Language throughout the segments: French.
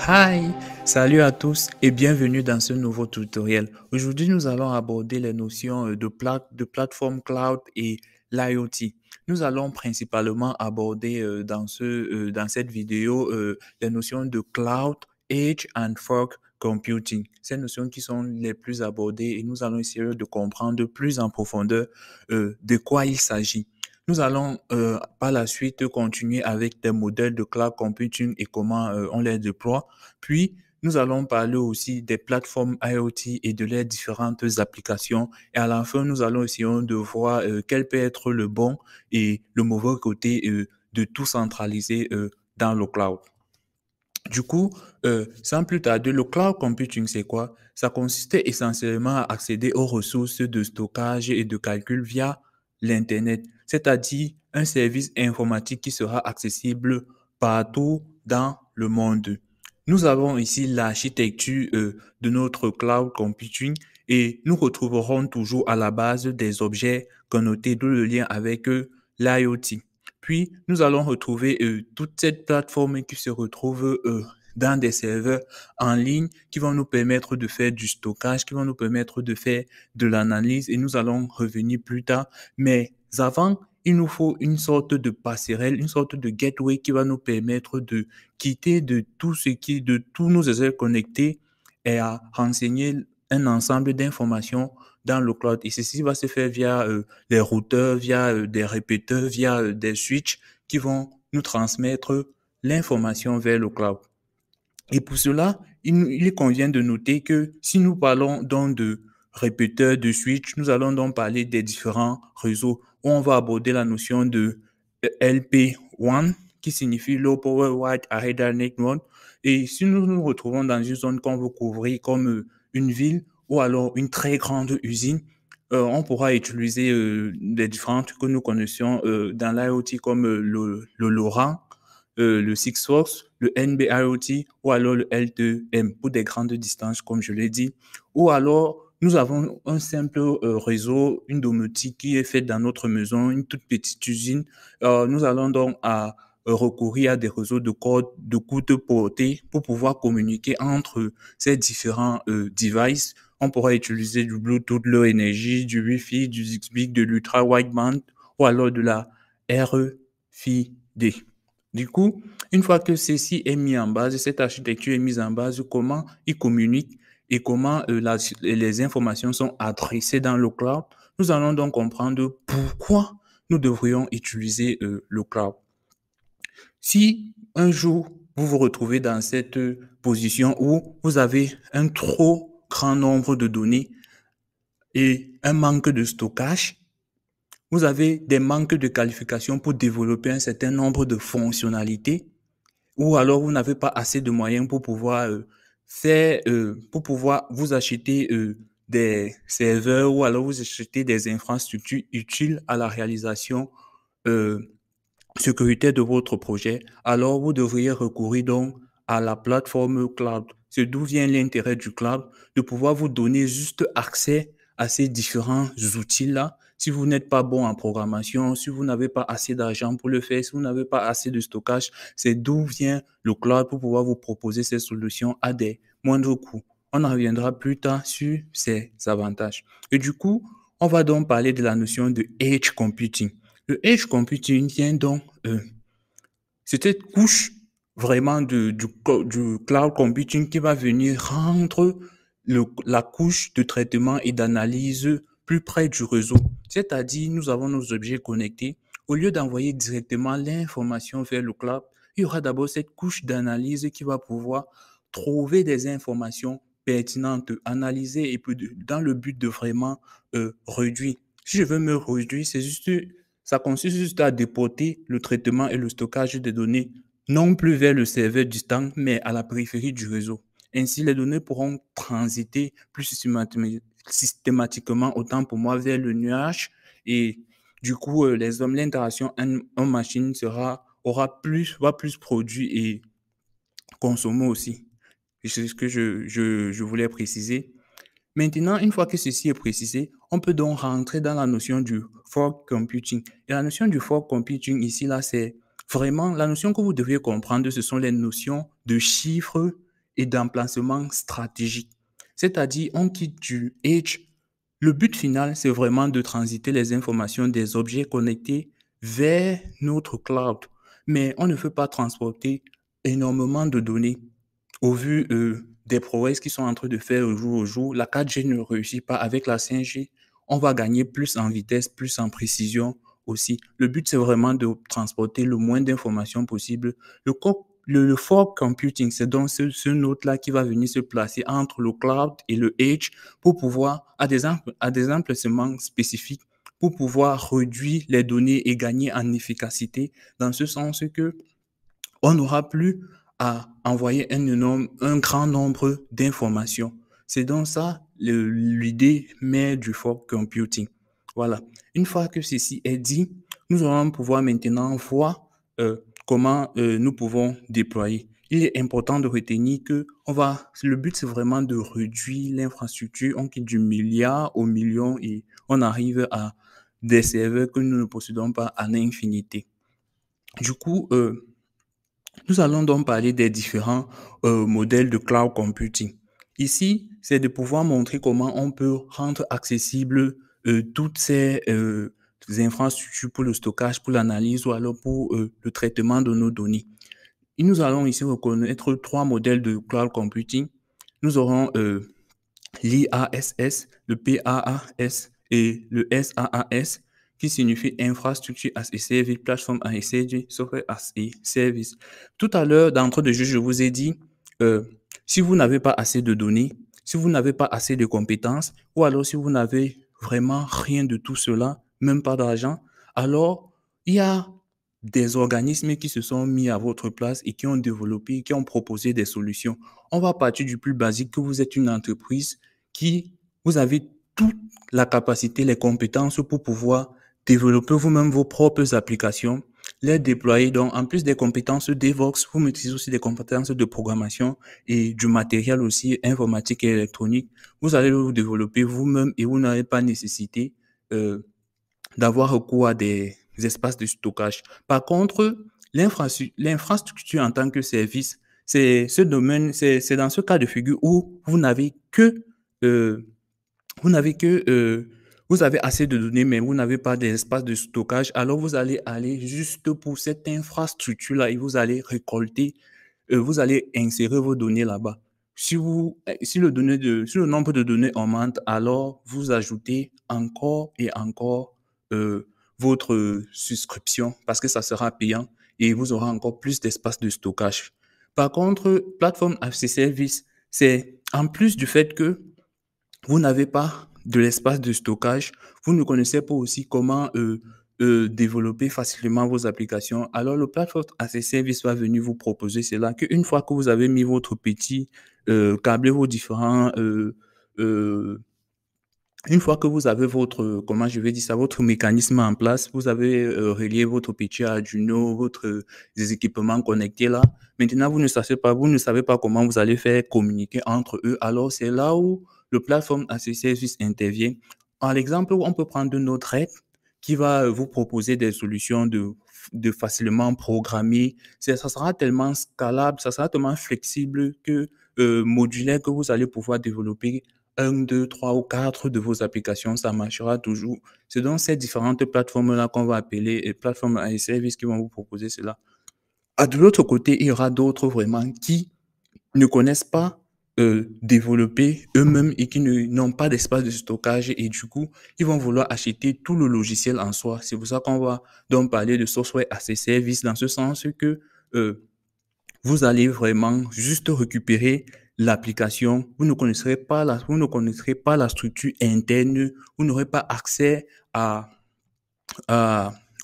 Hi, salut à tous et bienvenue dans ce nouveau tutoriel. Aujourd'hui, nous allons aborder les notions de plateforme cloud et l'IoT. Nous allons principalement aborder dans cette vidéo les notions de cloud, edge and fog computing. Ces notions qui sont les plus abordées et nous allons essayer de comprendre plus en profondeur de quoi il s'agit. Nous allons par la suite continuer avec des modèles de cloud computing et comment on les déploie. Puis, nous allons parler aussi des plateformes IoT et de leurs différentes applications. Et à la fin, nous allons essayer de voir quel peut être le bon et le mauvais côté de tout centraliser dans le cloud. Du coup, sans plus tarder, le cloud computing, c'est quoi? Ça consistait essentiellement à accéder aux ressources de stockage et de calcul via l'Internet, c'est-à-dire un service informatique qui sera accessible partout dans le monde. Nous avons ici l'architecture de notre cloud computing et nous retrouverons toujours à la base des objets connotés, d'où le lien avec l'IoT. Puis, nous allons retrouver toute cette plateforme qui se retrouve dans des serveurs en ligne qui vont nous permettre de faire du stockage, qui vont nous permettre de faire de l'analyse et nous allons revenir plus tard. Mais avant, il nous faut une sorte de passerelle, une sorte de gateway qui va nous permettre de quitter de tous nos essais connectés et à renseigner un ensemble d'informations dans le cloud. Et ceci va se faire via des routeurs, via des répéteurs, via des switches qui vont nous transmettre l'information vers le cloud. Et pour cela, il convient de noter que si nous parlons donc de répéteurs, de switch, nous allons donc parler des différents réseaux où on va aborder la notion de LP1 qui signifie Low Power Wide Area Network. Et si nous nous retrouvons dans une zone qu'on veut couvrir comme une ville ou alors une très grande usine, on pourra utiliser les différents trucs que nous connaissions dans l'IoT comme le LoRa, le Sigfox, le NB-IoT ou alors le L2M pour des grandes distances, comme je l'ai dit. Ou alors, nous avons un simple réseau, une domotique qui est faite dans notre maison, une toute petite usine. Nous allons donc à recourir à des réseaux de courte portée pour pouvoir communiquer entre ces différents devices. On pourra utiliser du Bluetooth Low Energy, du Wi-Fi, du Zigbee, de l'Ultra Wideband ou alors de la RFID. Du coup, une fois que ceci est mis en base, cette architecture est mise en base, comment ils communiquent et comment les informations sont adressées dans le cloud, nous allons donc comprendre pourquoi nous devrions utiliser le cloud. Si un jour vous vous retrouvez dans cette position où vous avez un trop grand nombre de données et un manque de stockage, vous avez des manques de qualification pour développer un certain nombre de fonctionnalités, ou alors vous n'avez pas assez de moyens pour pouvoir pour pouvoir vous acheter des serveurs ou alors vous acheter des infrastructures utiles à la réalisation euh, sécuritaire de votre projet, alors vous devriez recourir donc à la plateforme cloud. C'est d'où vient l'intérêt du cloud, de pouvoir vous donner juste accès à ces différents outils-là. Si vous n'êtes pas bon en programmation, si vous n'avez pas assez d'argent pour le faire, si vous n'avez pas assez de stockage, c'est d'où vient le cloud pour pouvoir vous proposer ces solutions à des moindres coûts. On en reviendra plus tard sur ces avantages. Et du coup, on va donc parler de la notion de edge computing. Le edge computing vient donc, c'est cette couche vraiment du cloud computing qui va venir rendre la couche de traitement et d'analyse plus près du réseau. C'est-à-dire, nous avons nos objets connectés. Au lieu d'envoyer directement l'information vers le cloud, il y aura d'abord cette couche d'analyse qui va pouvoir trouver des informations pertinentes, analyser et puis dans le but de vraiment réduire. Si je veux me réduire, ça consiste juste à déporter le traitement et le stockage des données, non plus vers le serveur distant, mais à la périphérie du réseau. Ainsi, les données pourront transiter plus systématiquement, autant pour moi, vers le nuage. Et du coup, l'interaction en machine va plus produire et consommer aussi. C'est ce que je voulais préciser. Maintenant, une fois que ceci est précisé, on peut donc rentrer dans la notion du fog computing. Et la notion du fog computing ici, là, c'est vraiment la notion que vous devez comprendre, ce sont les notions de chiffres et d'emplacement stratégique. C'est-à-dire, on quitte du edge. Le but final, c'est vraiment de transiter les informations des objets connectés vers notre cloud. Mais on ne peut pas transporter énormément de données. Au vu des prouesses qui sont en train de faire au jour, la 4G ne réussit pas avec la 5G. On va gagner plus en vitesse, plus en précision aussi. Le but, c'est vraiment de transporter le moins d'informations possible. Le fog computing, c'est donc ce node-là qui va venir se placer entre le cloud et le edge pour pouvoir, à des emplacements spécifiques, pour pouvoir réduire les données et gagner en efficacité, dans ce sens que on n'aura plus à envoyer un grand nombre d'informations. C'est donc ça l'idée mère du fog computing. Voilà. Une fois que ceci est dit, nous allons pouvoir maintenant voir comment nous pouvons déployer. Il est important de retenir que le but, c'est vraiment de réduire l'infrastructure. On quitte du milliard au million et on arrive à des serveurs que nous ne possédons pas à l'infinité. Du coup, nous allons donc parler des différents modèles de cloud computing. Ici, c'est de pouvoir montrer comment on peut rendre accessible toutes ces infrastructures pour le stockage, pour l'analyse ou alors pour le traitement de nos données. Et nous allons ici reconnaître trois modèles de cloud computing. Nous aurons l'IaaS, le PaaS et le SaaS, qui signifie Infrastructure as a Service, Platform as a Service, Software as a Service. Tout à l'heure, d'entrée de jeu, je vous ai dit, si vous n'avez pas assez de données, si vous n'avez pas assez de compétences, ou alors si vous n'avez vraiment rien de tout cela, même pas d'argent, alors il y a des organismes qui se sont mis à votre place et qui ont développé, qui ont proposé des solutions. On va partir du plus basique, que vous êtes une entreprise qui, vous avez toute la capacité, les compétences pour pouvoir développer vous-même vos propres applications, les déployer. Donc, en plus des compétences DevOps, vous maîtrisez aussi des compétences de programmation et du matériel aussi informatique et électronique. Vous allez vous développer vous-même et vous n'avez pas nécessité d'avoir recours à des espaces de stockage. Par contre, l'infrastructure en tant que service, c'est ce domaine, c'est dans ce cas de figure où euh, vous n'avez que, vous avez assez de données, mais vous n'avez pas d'espace de stockage. Alors, vous allez aller juste pour cette infrastructure-là et vous allez récolter, vous allez insérer vos données là-bas. Si le nombre de données augmente, alors vous ajoutez encore et encore euh, votre souscription parce que ça sera payant et vous aurez encore plus d'espace de stockage. Par contre, plateforme as a service, c'est en plus du fait que vous n'avez pas de l'espace de stockage, vous ne connaissez pas aussi comment développer facilement vos applications. Alors, le plateforme as a service va venir vous proposer cela, qu'une fois que vous avez mis votre petit, câblé vos différents, une fois que vous avez votre, comment je vais dire ça, votre mécanisme en place, vous avez relié votre petit Arduino, des équipements connectés là. Maintenant, vous ne savez pas comment vous allez faire communiquer entre eux. Alors, c'est là où le plateforme as a service intervient. Par exemple, on peut prendre notre aide qui va vous proposer des solutions de facilement programmer. Ça sera tellement scalable, ça sera tellement flexible que modulaire que vous allez pouvoir développer un, deux, trois ou quatre de vos applications, ça marchera toujours. C'est donc ces différentes plateformes-là qu'on va appeler plateformes et services qui vont vous proposer cela. De l'autre côté, il y aura d'autres vraiment qui ne connaissent pas développer eux-mêmes et qui n'ont pas d'espace de stockage et du coup, ils vont vouloir acheter tout le logiciel en soi. C'est pour ça qu'on va donc parler de software as a service dans ce sens que vous allez vraiment juste récupérer l'application. Vous ne connaîtrez pas la structure interne. Vous n'aurez pas accès à,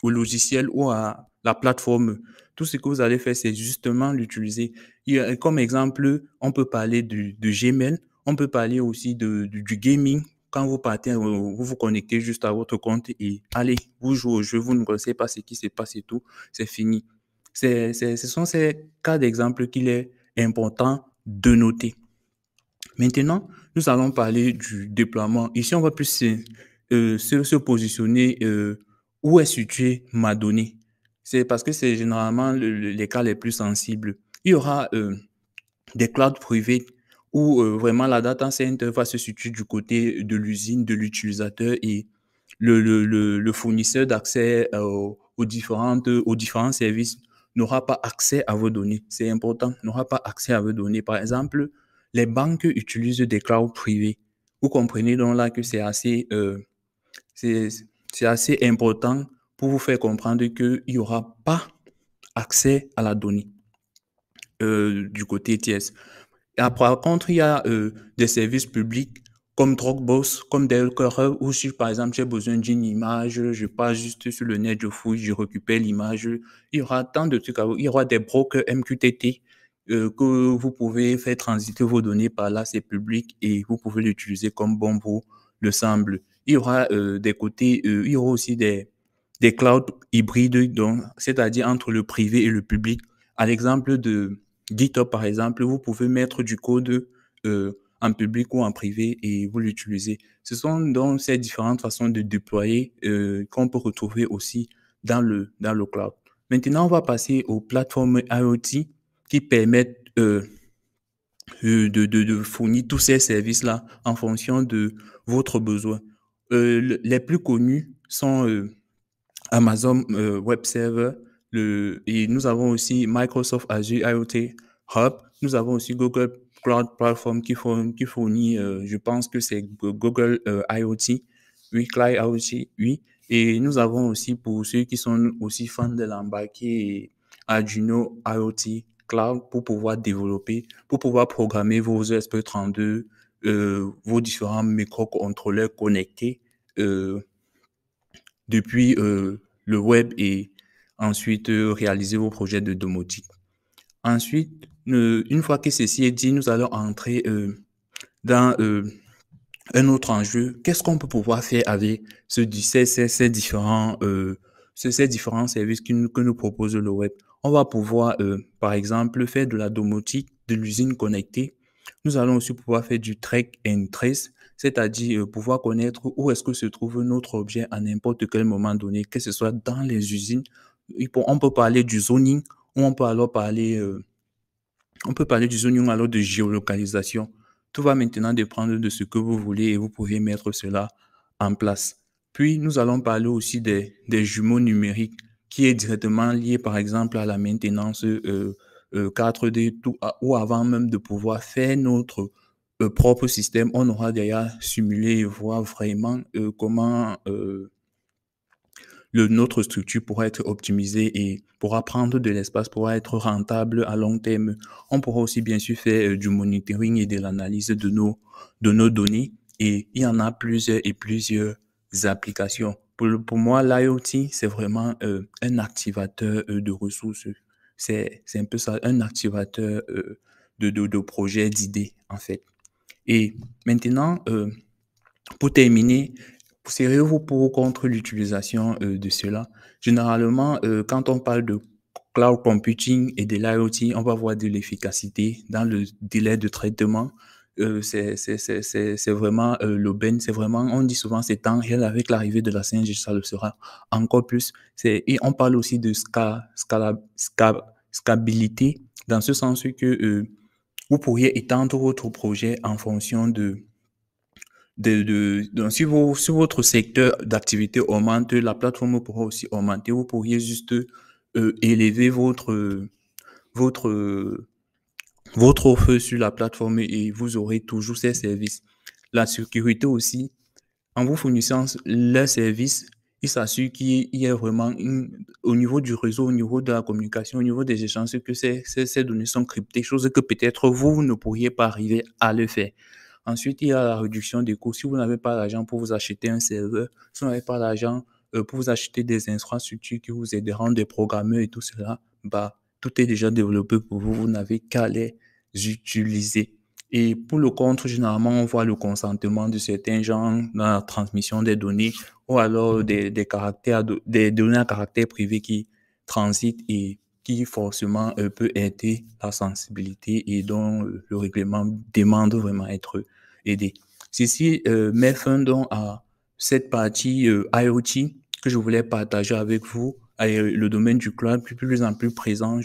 au logiciel ou à la plateforme. Tout ce que vous allez faire, c'est justement l'utiliser. Comme exemple, on peut parler de Gmail. On peut parler aussi du gaming. Quand vous partez, vous vous connectez juste à votre compte et allez, vous jouez au jeu, vous ne connaissez pas ce qui se passe et tout, c'est fini. Ce sont ces cas d'exemple qu'il est important de noter. Maintenant, nous allons parler du déploiement. Ici, on va plus se positionner où est située ma donnée. C'est parce que c'est généralement les cas les plus sensibles. Il y aura des clouds privés où vraiment la data center va se situer du côté de l'usine, de l'utilisateur et le fournisseur d'accès aux différents services n'aura pas accès à vos données. C'est important, n'aura pas accès à vos données. Par exemple, les banques utilisent des clouds privés. Vous comprenez donc là que c'est c'est assez important pour vous faire comprendre qu'il n'y aura pas accès à la donnée du côté tiers. Par contre, il y a des services publics comme Dropbox, comme Delcorer, où si par exemple j'ai besoin d'une image, je passe juste sur le net, je fouille, je récupère l'image. Il y aura tant de trucs. Il y aura des brokers MQTT que vous pouvez faire transiter vos données par là, c'est public et vous pouvez l'utiliser comme bon vous le semble. Il y aura des côtés, il y aura aussi des clouds hybrides, donc, c'est-à-dire entre le privé et le public. À l'exemple de GitHub, par exemple, vous pouvez mettre du code en public ou en privé et vous l'utilisez. Ce sont donc ces différentes façons de déployer qu'on peut retrouver aussi dans le cloud. Maintenant, on va passer aux plateformes IoT qui permettent de fournir tous ces services-là en fonction de votre besoin. Les plus connus sont Amazon Web Server, et nous avons aussi Microsoft Azure IoT Hub. Nous avons aussi Google Cloud Platform qui fournit, je pense que c'est Google IoT, oui, Cloud IoT, oui. Et nous avons aussi, pour ceux qui sont aussi fans de l'embarqué, Arduino IoT Cloud pour pouvoir développer, pour pouvoir programmer vos ESP32, vos différents microcontrôleurs connectés depuis le web et ensuite réaliser vos projets de domotique. Ensuite, une fois que ceci est dit, nous allons entrer dans un autre enjeu. Qu'est-ce qu'on peut pouvoir faire avec ces différents services que nous propose le web? On va pouvoir, par exemple, faire de la domotique, de l'usine connectée. Nous allons aussi pouvoir faire du track and trace, c'est-à-dire pouvoir connaître où est-ce que se trouve notre objet à n'importe quel moment donné, que ce soit dans les usines. On peut parler du zoning, ou on peut parler du zoning ou alors de géolocalisation. Tout va maintenant dépendre de ce que vous voulez et vous pouvez mettre cela en place. Puis, nous allons parler aussi des jumeaux numériques qui est directement lié, par exemple, à la maintenance 4D ou avant même de pouvoir faire notre propre système, on aura déjà simulé et voir vraiment comment notre structure pourra être optimisée et pourra prendre de l'espace, pourra être rentable à long terme. On pourra aussi bien sûr faire du monitoring et de l'analyse de nos données et il y en a plusieurs et plusieurs applications. Pour moi, l'IoT, c'est vraiment un activateur de ressources. C'est un peu ça, un activateur de projets, d'idées, en fait. Et maintenant, pour terminer, seriez-vous pour ou contre l'utilisation de cela? Généralement, quand on parle de cloud computing et de l'IoT, on va voir de l'efficacité dans le délai de traitement. C'est vraiment l'aubaine, c'est vraiment, on dit souvent c'est temps réel avec l'arrivée de la 5G, ça le sera encore plus. Et on parle aussi de scalabilité, dans ce sens que vous pourriez étendre votre projet en fonction donc si votre secteur d'activité augmente, la plateforme pourra aussi augmenter. Vous pourriez juste élever votre, votre offre sur la plateforme et vous aurez toujours ces services. La sécurité aussi, en vous fournissant les services, il s'assure qu'il y ait vraiment au niveau du réseau, au niveau de la communication, au niveau des échanges, que ces données sont cryptées, chose que peut-être vous ne pourriez pas arriver à le faire. Ensuite, il y a la réduction des coûts. Si vous n'avez pas l'argent pour vous acheter un serveur, si vous n'avez pas l'argent pour vous acheter des infrastructures qui vous aideront, des programmeurs et tout cela, bah, tout est déjà développé pour vous. Vous n'avez qu'à les utiliser. Et pour le contre, généralement, on voit le consentement de certains gens dans la transmission des données ou alors des données à caractère privé qui transitent et qui forcément peut aider la sensibilité et dont le règlement demande vraiment à être aidé. Ceci met fin donc à cette partie IoT que je voulais partager avec vous. Le domaine du cloud plus en plus présent.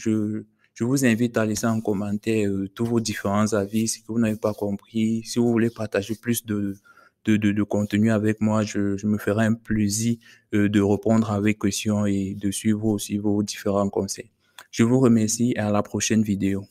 Je vous invite à laisser en commentaire tous vos différents avis, ce que vous n'avez pas compris. Si vous voulez partager plus de contenu avec moi, je me ferai un plaisir de répondre à vos questions et de suivre aussi vos différents conseils. Je vous remercie et à la prochaine vidéo.